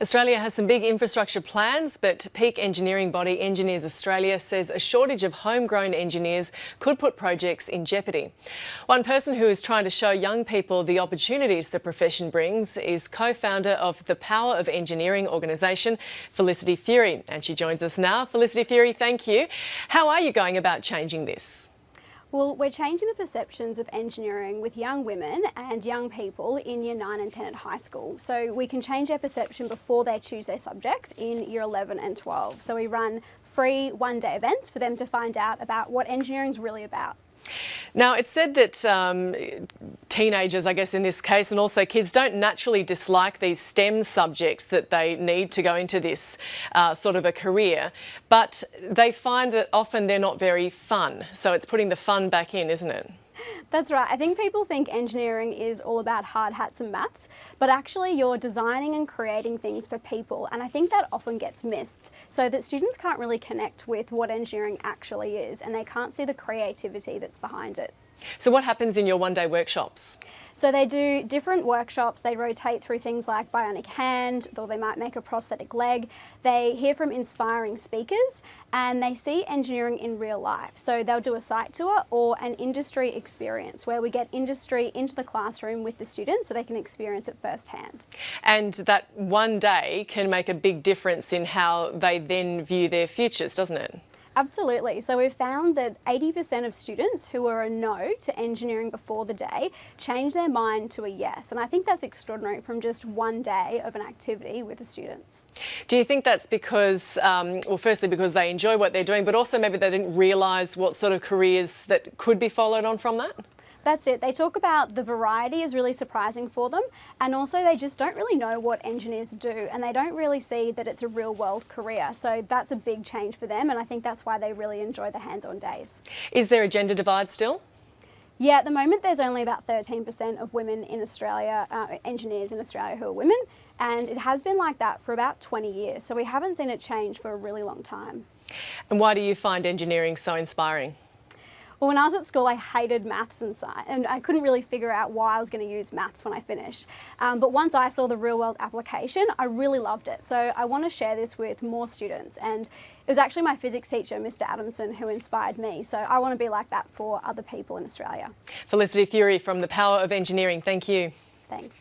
Australia has some big infrastructure plans, but peak engineering body Engineers Australia says a shortage of homegrown engineers could put projects in jeopardy. One person who is trying to show young people the opportunities the profession brings is co-founder of the Power of Engineering organisation, Felicity Furey, and she joins us now. Felicity Furey, thank you. How are you going about changing this? Well, we're changing the perceptions of engineering with young women and young people in Year 9 and 10 at high school. So we can change their perception before they choose their subjects in Year 11 and 12. So we run free one-day events for them to find out about what engineering is really about. Now, it's said that teenagers, I guess in this case, and also kids don't naturally dislike these STEM subjects that they need to go into this sort of a career, but they find that often they're not very fun. So it's putting the fun back in, isn't it? That's right. I think people think engineering is all about hard hats and maths, but actually you're designing and creating things for people, and I think that often gets missed, so that students can't really connect with what engineering actually is and they can't see the creativity that's behind it. So what happens in your one-day workshops? So they do different workshops. They rotate through things like bionic hand, or they might make a prosthetic leg. They hear from inspiring speakers and they see engineering in real life. So they'll do a site tour or an industry experience where we get industry into the classroom with the students so they can experience it firsthand. And that one day can make a big difference in how they then view their futures, doesn't it? Absolutely. So we've found that 80% of students who were a no to engineering before the day change their mind to a yes. And I think that's extraordinary from just one day of an activity with the students. Do you think that's because, well, firstly because they enjoy what they're doing, but also maybe they didn't realise what sort of careers that could be followed on from that? That's it. They talk about the variety is really surprising for them, and also they just don't really know what engineers do, and they don't really see that it's a real world career. So that's a big change for them, and I think that's why they really enjoy the hands-on days. Is there a gender divide still? Yeah, at the moment there's only about 13% of women in Australia, engineers in Australia who are women, and it has been like that for about 20 years. So we haven't seen it change for a really long time. And why do you find engineering so inspiring? Well, when I was at school, I hated maths and science, and I couldn't really figure out why I was going to use maths when I finished. But once I saw the real-world application, I really loved it. So I want to share this with more students. And it was actually my physics teacher, Mr. Adamson, who inspired me. So I want to be like that for other people in Australia. Felicity Furey from the Power of Engineering, thank you. Thanks.